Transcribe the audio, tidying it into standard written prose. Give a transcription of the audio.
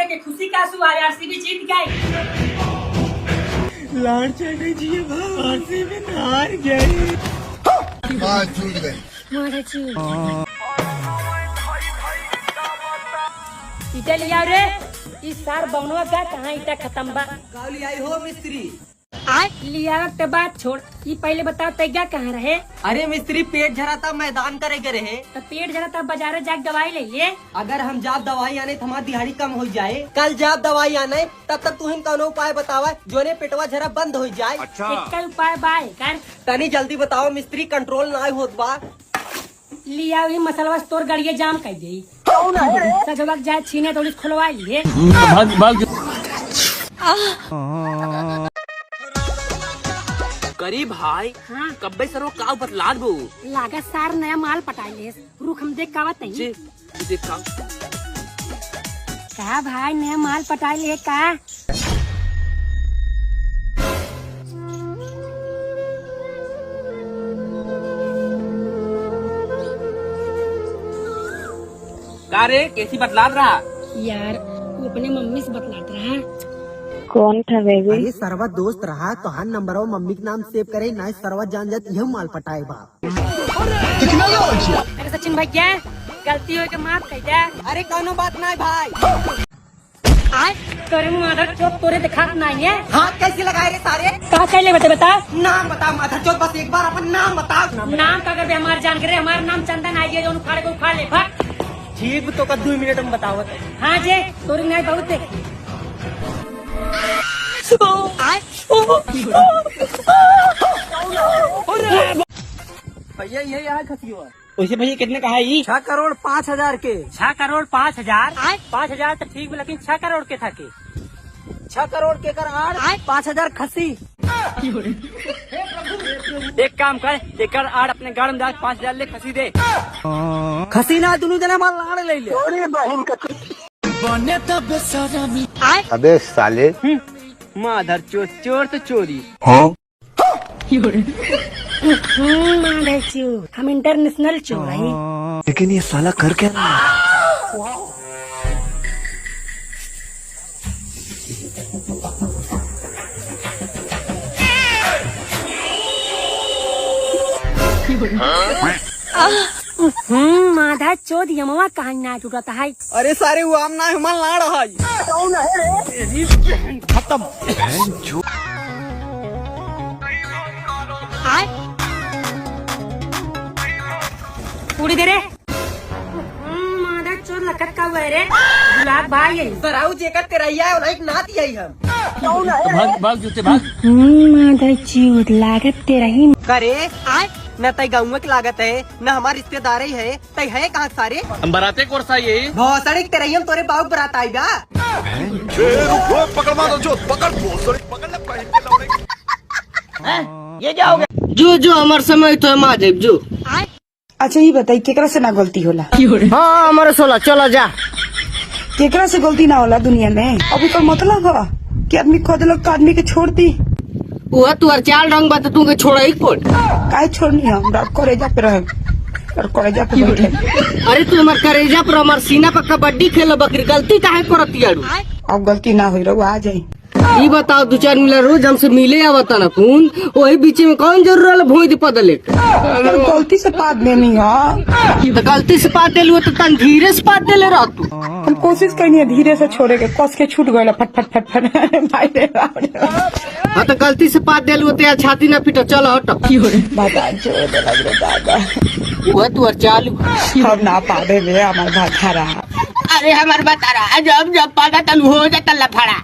देख के खुशी का आंसू आया, आरसीबी जीत गई। लाड चढ़े जी आरसीबी हार गई। छूट गई। इटा लिया रे, इस सार बवनवा का कहाँ इटा खत्म बा। गाली आई हो मिस्त्री। लिया के बात छोड़, ये पहले बताओ तैया कहाँ रहे। अरे मिस्त्री पेट झराता मैदान करे के रहे। तो पेट जरा तब बाजार जाके दवाई ले लिए। अगर हम जाब दवाई आने तो हमारी दिहाड़ी कम हो जाए। कल जाब दवाई आने तब तक तू हिम कौनो उपाय बतावा जो ने पेटवा झरा बंद हो जाए। एक उपाय बाय कर तनी जल्दी बताओ मिस्त्री, कंट्रोल ना होत बा। लिया हुई मसलवा तोर गड़िया जाम कर दी। सजवक जाए छीने थोड़ी खुलवा लिए। करी भाई हाँ कब्बे सरो का बतला दो। लागत सार नया माल पटाई ले। रुक हम देख कावत नहीं। देखा का भाई नया माल पटाई ले का। का रे कैसी बतला रहा यार तू अपने मम्मी से बतलात रहा। कौन था बेबी? अरे सरवा दोस्त रहा तो हर नंबर मम्मी के नाम सेव करे ना सरवा जान जात यह माल पटाए बा। अरे सचिन भैया गलती हो के माफ कर दे। अरे कौनो बात नहीं भाई। आय तोरे माधर चोट तोरे दिखात नहीं है। हाथ कैसे लगाए रे सारे? का कैले बता नाम बता माधर चौथ, बस एक बार अपन नाम बता। नाम का अगर हमारे जान करे, हमारा नाम चंदन आई है जो उखाड़े को उखाड़ ले भाग। ठीक तो का 2 मिनट में बतावत। हाँ जे तोरी नहीं बहुत देखी। भैया ये यहाँ खसी हुआ। वैसे भैया कितने का है? 6 करोड़ 5,000 के। 6 करोड़ 5,000। 5,000 तो ठीक, लेकिन 6 करोड़ के था के। 6 करोड़ के कर 5,000 खसी। एक काम कर, एक आड़ अपने गाड़ में 5,000 ले खसी दे। खसी ना दोनों जना माल लाड़ ले ले। अबे साले। माधर चोर, चोर तो चोरी। हम इंटरनेशनल चोर है। लेकिन ये साला कर क्या रहा है? माधा चोद यमवा कहा ना टूटता है। अरे सारे वो आम ना हिमाल लाड़ है। खत्म। पूरी दे रे। माधा चोद लकट का हुआ है रे। गुलाब भाई है। सराउ जेकर तेरैया है और एक नात यही हम। माधा चोद लागत तेरा ही करे न तय गाँव की लागत है न हमारे रिश्तेदार ही है। तय है कहाँ सारे? हम बराते कोर्सा ये भौसड़ी तेरैया तोरे बाबू बरात आई बा। पकड़ मारो जो पकड़ पकड़ ये जाओगे जो हमारे समय तो महादेव जो। अच्छा ये बताई केकरा से ना गलती होला? हाँ हमारे 16 चला जा। केकरा से गलती ना होला दुनिया में? अभी तो मतलब है कि आदमी खुद लोग तो आदमी के छोड़ दी। वो तू चाल रंग बात तू के छोड़ा ही पड़। काहे छोड़नी है? हमरा करेजा पे रहे और करेजा पे बैठे। अरे तू हमारे करेजा पर हमारे सीना पर कबड्डी खेल बकरी गलती काहे करती यारू? अब गलती ना हुई रहो आ जाई। ये बताओ 2-4 मिला रोज हमसे मिले आवता ना खून वही बीच में कौन जरूर भोई दे पदले। गलती से पात देनी है तो गलती से पात दिलू तो तन धीरे से पात दिले रह तू। हम कोशिश करनी है धीरे से छोड़े के, कस के छूट गए फट फट फट फट। भाई रे हाँ तो गलती से पात दिलू तो यार छाती ना पीटो चलो हटो। बता जो लग रे दादा वो तू चालू हम ना पादे में हमारे भात खा। अरे हमारे बता रहा जब पागा तलू हो जाता लफड़ा।